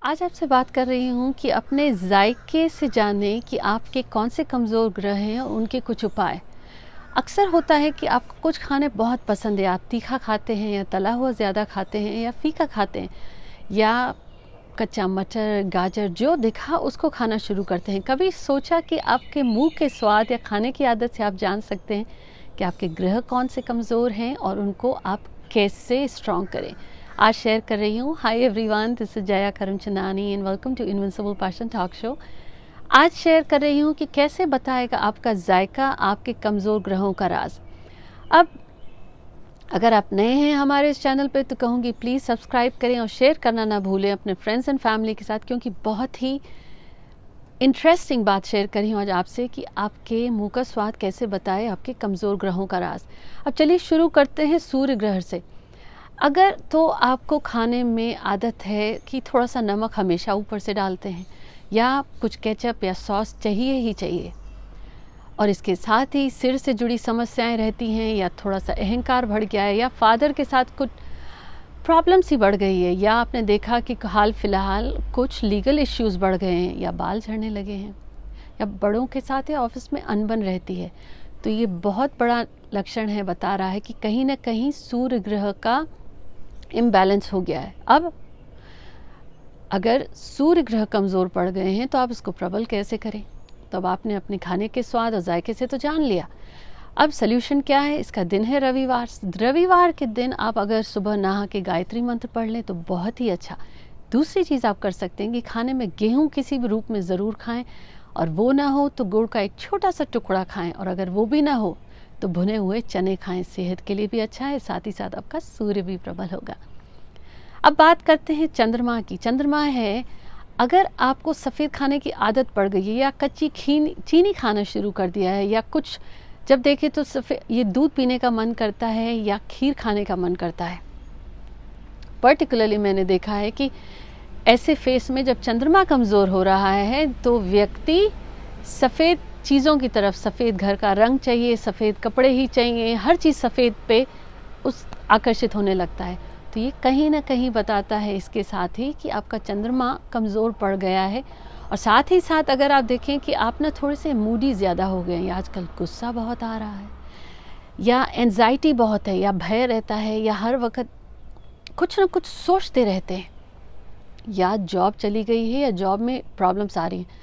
आज आपसे बात कर रही हूँ कि अपने जायके से जानें कि आपके कौन से कमज़ोर ग्रह हैं और उनके कुछ उपाय। अक्सर होता है कि आपको कुछ खाने बहुत पसंद है, आप तीखा खाते हैं या तला हुआ ज़्यादा खाते हैं या फीका खाते हैं या कच्चा मटर, गाजर जो दिखा उसको खाना शुरू करते हैं। कभी सोचा कि आपके मुँह के स्वाद या खाने की आदत से आप जान सकते हैं कि आपके ग्रह कौन से कमज़ोर हैं और उनको आप कैसे स्ट्रॉन्ग करें? आज शेयर कर रही हूँ। Hi everyone, this is Jaya Karamchandani and welcome to invincible passion talk show. आज शेयर कर रही हूँ कि कैसे बताएगा आपका जायका आपके कमज़ोर ग्रहों का राज। अब अगर आप नए हैं हमारे इस चैनल पे तो कहूँगी प्लीज़ सब्सक्राइब करें और शेयर करना ना भूलें अपने फ्रेंड्स एंड फैमिली के साथ, क्योंकि बहुत ही इंटरेस्टिंग बात शेयर करी हूँ आज आपसे कि आपके मुंह का स्वाद कैसे बताए आपके कमज़ोर ग्रहों का राज। अब चलिए शुरू करते हैं सूर्य ग्रह से। अगर तो आपको खाने में आदत है कि थोड़ा सा नमक हमेशा ऊपर से डालते हैं या कुछ केचप या सॉस चाहिए ही चाहिए, और इसके साथ ही सिर से जुड़ी समस्याएं रहती हैं या थोड़ा सा अहंकार बढ़ गया है या फादर के साथ कुछ प्रॉब्लम्स ही बढ़ गई है या आपने देखा कि हाल फिलहाल कुछ लीगल इश्यूज़ बढ़ गए हैं या बाल झड़ने लगे हैं या बड़ों के साथ या ऑफिस में अनबन रहती है, तो ये बहुत बड़ा लक्षण है, बता रहा है कि कहीं ना कहीं सूर्य ग्रह का इम्बैलेंस हो गया है। अब अगर सूर्य ग्रह कमज़ोर पड़ गए हैं तो आप इसको प्रबल कैसे करें? तो अब आपने अपने खाने के स्वाद और जायके से तो जान लिया। अब सल्यूशन क्या है? इसका दिन है रविवार। रविवार के दिन आप अगर सुबह नहा के गायत्री मंत्र पढ़ लें तो बहुत ही अच्छा। दूसरी चीज़ आप कर सकते हैं कि खाने में गेहूँ किसी भी रूप में ज़रूर खाएं, और वो ना हो तो गुड़ का एक छोटा सा टुकड़ा खाएं, और अगर वो भी ना हो तो भुने हुए चने खाएं। सेहत के लिए भी अच्छा है, साथ ही साथ आपका सूर्य भी प्रबल होगा। अब बात करते हैं चंद्रमा की। चंद्रमा है, अगर आपको सफ़ेद खाने की आदत पड़ गई है या कच्ची चीनी खाना शुरू कर दिया है या कुछ जब देखें तो सफ़ेद ये दूध पीने का मन करता है या खीर खाने का मन करता है, पर्टिकुलरली मैंने देखा है कि ऐसे फेस में जब चंद्रमा कमज़ोर हो रहा है तो व्यक्ति सफ़ेद चीज़ों की तरफ, सफ़ेद घर का रंग चाहिए, सफ़ेद कपड़े ही चाहिए, हर चीज़ सफ़ेद पे उस आकर्षित होने लगता है। तो ये कहीं ना कहीं बताता है इसके साथ ही कि आपका चंद्रमा कमज़ोर पड़ गया है। और साथ ही साथ अगर आप देखें कि आप ना थोड़े से मूडी ज़्यादा हो गए हैं, या आजकल गुस्सा बहुत आ रहा है या एंजाइटी बहुत है या भय रहता है या हर वक्त कुछ ना कुछ सोचते रहते हैं, या जॉब चली गई है या जॉब में प्रॉब्लम्स आ रही हैं,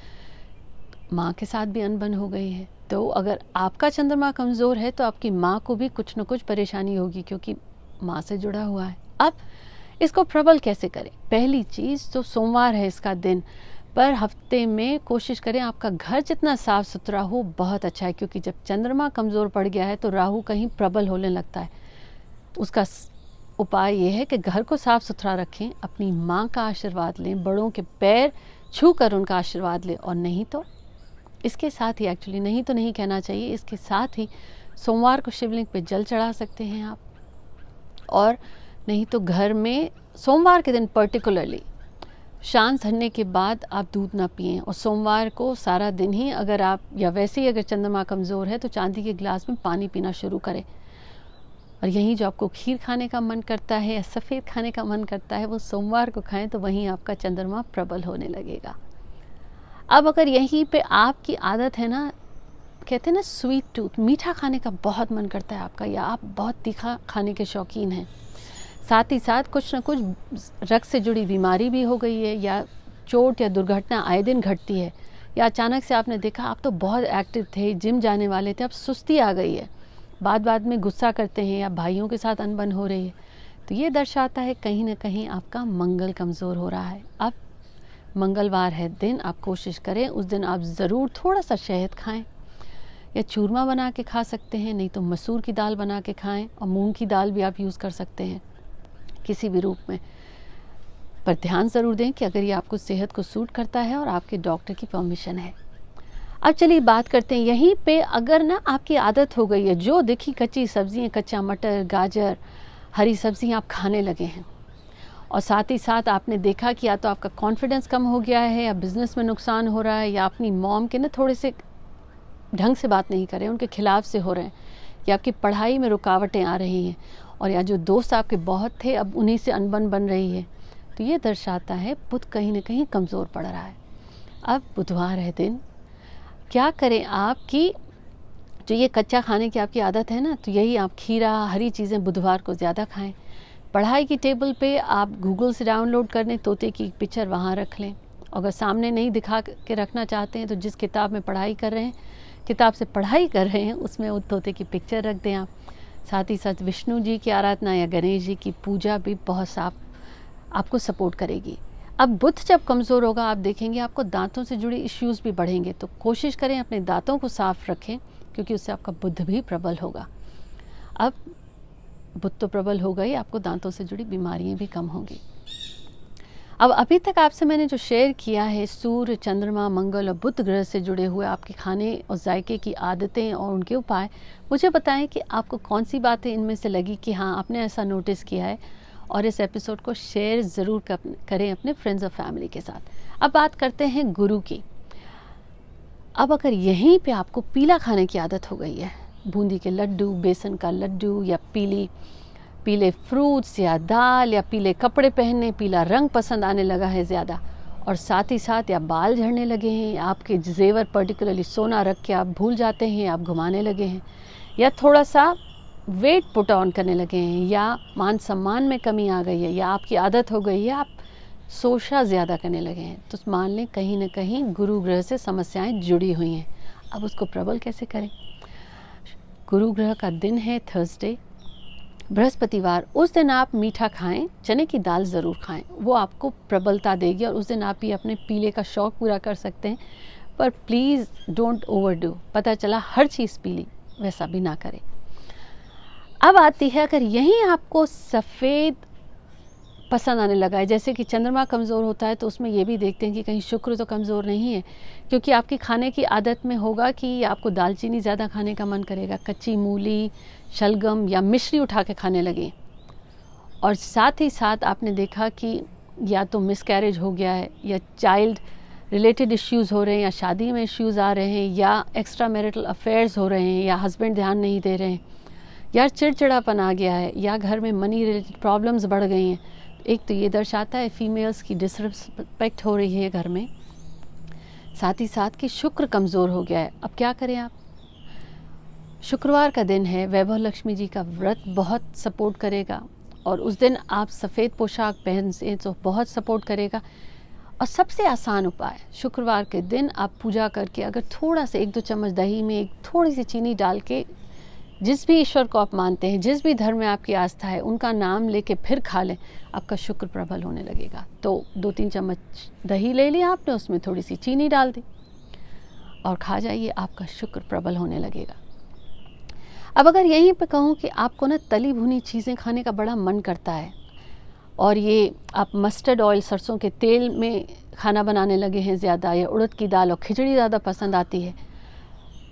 माँ के साथ भी अनबन हो गई है, तो अगर आपका चंद्रमा कमज़ोर है तो आपकी माँ को भी कुछ न कुछ परेशानी होगी, क्योंकि माँ से जुड़ा हुआ है। अब इसको प्रबल कैसे करें? पहली चीज़ तो सोमवार है इसका दिन, पर हफ्ते में कोशिश करें आपका घर जितना साफ़ सुथरा हो बहुत अच्छा है, क्योंकि जब चंद्रमा कमज़ोर पड़ गया है तो राहु कहीं प्रबल होने लगता है। उसका उपाय ये है कि घर को साफ़ सुथरा रखें, अपनी माँ का आशीर्वाद लें, बड़ों के पैर छू कर उनका आशीर्वाद लें, और नहीं तो इसके साथ ही, एक्चुअली नहीं तो नहीं कहना चाहिए, इसके साथ ही सोमवार को शिवलिंग पे जल चढ़ा सकते हैं आप, और नहीं तो घर में सोमवार के दिन पर्टिकुलरली शाम ढलने के बाद आप दूध ना पिएं, और सोमवार को सारा दिन ही अगर आप, या वैसे ही अगर चंद्रमा कमज़ोर है तो चांदी के गिलास में पानी पीना शुरू करें, और यहीं जो आपको खीर खाने का मन करता है या सफ़ेद खाने का मन करता है वो सोमवार को खाएं, तो वहीं आपका चंद्रमा प्रबल होने लगेगा। अब अगर यहीं पे आपकी आदत है ना, कहते हैं ना स्वीट टूथ, मीठा खाने का बहुत मन करता है आपका, या आप बहुत तीखा खाने के शौकीन हैं, साथ ही साथ कुछ ना कुछ रक्त से जुड़ी बीमारी भी हो गई है, या चोट या दुर्घटना आए दिन घटती है, या अचानक से आपने देखा आप तो बहुत एक्टिव थे, जिम जाने वाले थे, अब सुस्ती आ गई है, बाद में गुस्सा करते हैं या भाइयों के साथ अनबन हो रही है, तो ये दर्शाता है कहीं ना कहीं आपका मंगल कमज़ोर हो रहा है। अब मंगलवार है दिन, आप कोशिश करें उस दिन आप ज़रूर थोड़ा सा शहद खाएं, या चूरमा बना के खा सकते हैं, नहीं तो मसूर की दाल बना के खाएं, और मूंग की दाल भी आप यूज़ कर सकते हैं किसी भी रूप में, पर ध्यान ज़रूर दें कि अगर ये आपको सेहत को सूट करता है और आपके डॉक्टर की परमिशन है। अब चलिए बात करते हैं यहीं पे, अगर ना आपकी आदत हो गई है जो देखी कच्ची सब्जियां, कच्चा मटर, गाजर, हरी सब्जियां आप खाने लगे हैं, और साथ ही साथ आपने देखा कि या तो आपका कॉन्फिडेंस कम हो गया है, या बिज़नेस में नुकसान हो रहा है, या अपनी मॉम के ना थोड़े से ढंग से बात नहीं कर रहे हैं, उनके खिलाफ से हो रहे हैं, या आपकी पढ़ाई में रुकावटें आ रही हैं, और या जो दोस्त आपके बहुत थे अब उन्हीं से अनबन बन रही है, तो ये दर्शाता है बुध कहीं ना कहीं कमज़ोर पड़ रहा है। अब बुधवार है दिन, क्या करें आप कि जो ये कच्चा खाने की आपकी आदत है ना, तो यही आप खीरा, हरी चीज़ें बुधवार को ज़्यादा खाएं। पढ़ाई की टेबल पे आप गूगल से डाउनलोड कर लें तोते की पिक्चर, वहाँ रख लें। अगर सामने नहीं दिखा के रखना चाहते हैं तो जिस किताब में पढ़ाई कर रहे हैं, किताब से पढ़ाई कर रहे हैं, उसमें उस तोते की पिक्चर रख दें आप। साथ ही साथ विष्णु जी की आराधना या गणेश जी की पूजा भी बहुत साफ आपको सपोर्ट करेगी। अब बुध जब कमज़ोर होगा, आप देखेंगे आपको दांतों से जुड़े इश्यूज़ भी बढ़ेंगे, तो कोशिश करें अपने दांतों को साफ रखें, क्योंकि उससे आपका बुध भी प्रबल होगा। अब बुध तो प्रबल होगा ही, आपको दांतों से जुड़ी बीमारियां भी कम होंगी। अब अभी तक आपसे मैंने जो शेयर किया है सूर्य, चंद्रमा, मंगल और बुध ग्रह से जुड़े हुए आपके खाने और जायके की आदतें और उनके उपाय, मुझे बताएं कि आपको कौन सी बातें इनमें से लगी कि हाँ आपने ऐसा नोटिस किया है, और इस एपिसोड को शेयर ज़रूर करें अपने फ्रेंड्स और फैमिली के साथ। अब बात करते हैं गुरु की। अब अगर यहीं पे आपको पीला खाने की आदत हो गई है, बूंदी के लड्डू, बेसन का लड्डू, या पीले फ्रूट्स या दाल, या पीले कपड़े पहनने, पीला रंग पसंद आने लगा है ज़्यादा, और साथ ही साथ या बाल झड़ने लगे हैं, आपके जेवर पर्टिकुलरली सोना रख के आप भूल जाते हैं, आप घुमाने लगे हैं, या थोड़ा सा वेट पुट ऑन करने लगे हैं, या मान सम्मान में कमी आ गई है, या आपकी आदत हो गई है आप सोशा ज़्यादा करने लगे हैं, तो मान लें कहीं ना कहीं गुरु ग्रह से समस्याएं जुड़ी हुई हैं। अब उसको प्रबल कैसे करें? गुरु ग्रह का दिन है थर्सडे, बृहस्पतिवार। उस दिन आप मीठा खाएं, चने की दाल ज़रूर खाएं, वो आपको प्रबलता देगी, और उस दिन आप भी अपने पीले का शौक़ पूरा कर सकते हैं। पर प्लीज़ डोंट ओवरडू। पता चला हर चीज़ पीली, वैसा भी ना करें। अब आती है, अगर यहीं आपको सफ़ेद पसंद आने लगा है, जैसे कि चंद्रमा कमज़ोर होता है, तो उसमें ये भी देखते हैं कि कहीं शुक्र तो कमज़ोर नहीं है, क्योंकि आपकी खाने की आदत में होगा कि आपको दालचीनी ज़्यादा खाने का मन करेगा, कच्ची मूली, शलगम या मिश्री उठा के खाने लगे, और साथ ही साथ आपने देखा कि या तो मिसकैरेज हो गया है, या चाइल्ड रिलेटेड इश्यूज़ हो रहे हैं, या शादी में इश्यूज़ आ रहे हैं, या एक्स्ट्रा मैरिटल अफेयर्स हो रहे हैं, या हस्बैंड ध्यान नहीं दे रहे हैं, या चिड़चिड़ापन आ गया है, या घर में मनी रिलेटेड प्रॉब्लम्स बढ़ गई हैं। एक तो ये दर्शाता है फीमेल्स की डिसरिस्पेक्ट हो रही है घर में, साथ ही साथ कि शुक्र कमज़ोर हो गया है। अब क्या करें आप? शुक्रवार का दिन है, वैभव लक्ष्मी जी का व्रत बहुत सपोर्ट करेगा, और उस दिन आप सफ़ेद पोशाक पहन से तो बहुत सपोर्ट करेगा। और सबसे आसान उपाय, शुक्रवार के दिन आप पूजा करके अगर थोड़ा सा 1-2 चम्मच दही में एक थोड़ी सी चीनी डाल के, जिस भी ईश्वर को आप मानते हैं, जिस भी धर्म में आपकी आस्था है, उनका नाम लेके फिर खा लें, आपका शुक्र प्रबल होने लगेगा। तो 2-3 चम्मच दही ले लिया आपने, उसमें थोड़ी सी चीनी डाल दी और खा जाइए, आपका शुक्र प्रबल होने लगेगा। अब अगर यहीं पे कहूँ कि आपको ना तली भुनी चीज़ें खाने का बड़ा मन करता है, और ये आप मस्टर्ड ऑयल, सरसों के तेल में खाना बनाने लगे हैं ज़्यादा, या उड़द की दाल और खिचड़ी ज़्यादा पसंद आती है,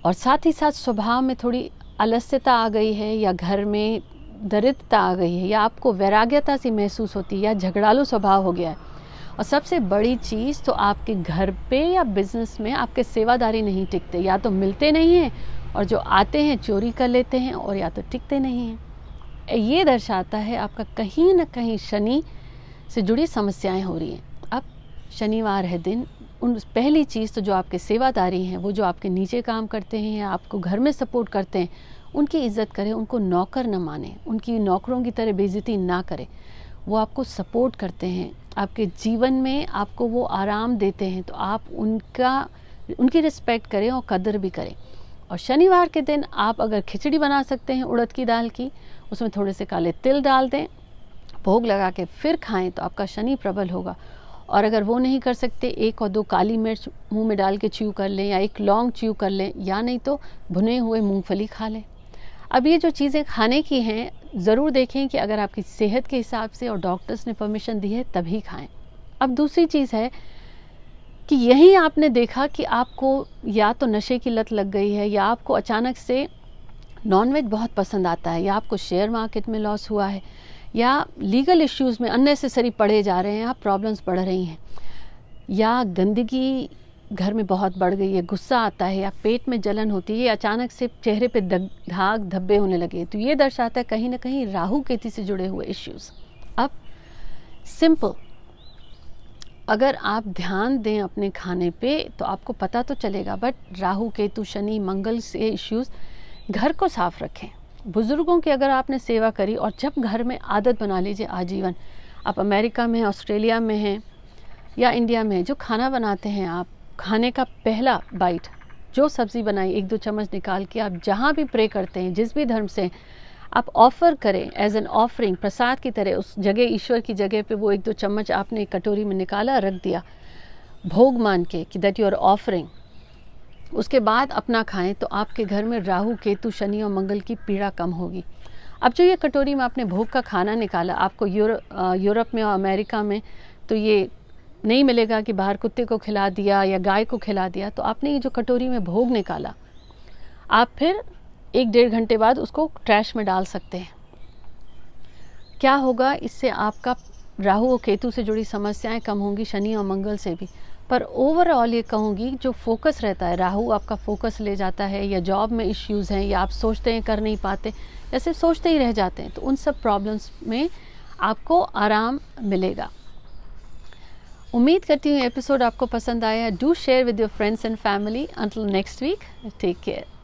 और साथ ही साथ स्वभाव में थोड़ी आलस्यता आ गई है, या घर में दरिद्रता आ गई है, या आपको वैराग्यता सी महसूस होती है, या झगड़ालू स्वभाव हो गया है, और सबसे बड़ी चीज़ तो आपके घर पे या बिजनेस में आपके सेवादारी नहीं टिकते, या तो मिलते नहीं हैं, और जो आते हैं चोरी कर लेते हैं, और या तो टिकते नहीं हैं। ये दर्शाता है आपका कहीं ना कहीं शनि से जुड़ी समस्याएं हो रही हैं। अब शनिवार है दिन, उन पहली चीज़ तो जो आपके सेवादारी हैं, वो जो आपके नीचे काम करते हैं या आपको घर में सपोर्ट करते हैं, उनकी इज़्ज़त करें, उनको नौकर न माने, उनकी नौकरों की तरह बेइज्जती ना करें। वो आपको सपोर्ट करते हैं, आपके जीवन में आपको वो आराम देते हैं, तो आप उनकी रिस्पेक्ट करें और कदर भी करें। और शनिवार के दिन आप अगर खिचड़ी बना सकते हैं उड़द की दाल की, उसमें थोड़े से काले तिल डाल दें, भोग लगा के फिर खाएं, तो आपका शनि प्रबल होगा। और अगर वो नहीं कर सकते, 1 और 2 काली मिर्च मुंह में डाल के च्यू कर लें, या 1 लौंग च्यू कर लें, या नहीं तो भुने हुए मूंगफली खा लें। अब ये जो चीज़ें खाने की हैं, ज़रूर देखें कि अगर आपकी सेहत के हिसाब से और डॉक्टर्स ने परमिशन दी है तभी खाएं। अब दूसरी चीज़ है कि यही आपने देखा कि आपको या तो नशे की लत लग गई है, या आपको अचानक से नॉनवेज बहुत पसंद आता है, या आपको शेयर मार्केट में लॉस हुआ है, या लीगल इश्यूज़ में अननेसेसरी पड़े जा रहे हैं, आप प्रॉब्लम्स बढ़ रही हैं, या गंदगी घर में बहुत बढ़ गई है, गुस्सा आता है, या पेट में जलन होती है, अचानक से चेहरे पे दाग धब्बे होने लगे, तो ये दर्शाता है कहीं ना कहीं राहु केतु से जुड़े हुए इश्यूज़। अब सिंपल अगर आप ध्यान दें अपने खाने पे तो आपको पता तो चलेगा। बट राहु केतु शनि मंगल से इश्यूज़, घर को साफ रखें। बुज़ुर्गों की अगर आपने सेवा करी और जब घर में आदत बना लीजिए आजीवन, आप अमेरिका में हैं, ऑस्ट्रेलिया में हैं या इंडिया में, जो खाना बनाते हैं आप, खाने का पहला बाइट, जो सब्ज़ी बनाई 1-2 चम्मच निकाल के आप जहाँ भी प्रे करते हैं, जिस भी धर्म से, आप ऑफ़र करें एज एन ऑफरिंग, प्रसाद की तरह उस जगह, ईश्वर की जगह पे वो 1-2 चम्मच आपने एक कटोरी में निकाला, रख दिया, भोग मान के कि दैट यू आर ऑफरिंग। उसके बाद अपना खाएं तो आपके घर में राहु केतु शनि और मंगल की पीड़ा कम होगी। अब जो ये कटोरी में आपने भोग का खाना निकाला, आपको यूरोप में और अमेरिका में तो ये नहीं मिलेगा कि बाहर कुत्ते को खिला दिया या गाय को खिला दिया। तो आपने ये जो कटोरी में भोग निकाला, आप फिर 1-1.5 घंटे बाद उसको ट्रैश में डाल सकते हैं। क्या होगा इससे? आपका राहु और केतु से जुड़ी समस्याएं कम होंगी, शनि और मंगल से भी। पर ओवरऑल ये कहूँगी, जो फोकस रहता है, राहु आपका फोकस ले जाता है, या जॉब में इश्यूज़ हैं, या आप सोचते हैं कर नहीं पाते, या सिर्फ सोचते ही रह जाते हैं, तो उन सब प्रॉब्लम्स में आपको आराम मिलेगा। उम्मीद करती हूँ एपिसोड आपको पसंद आया। Do share with your friends and family. Until next week, take care.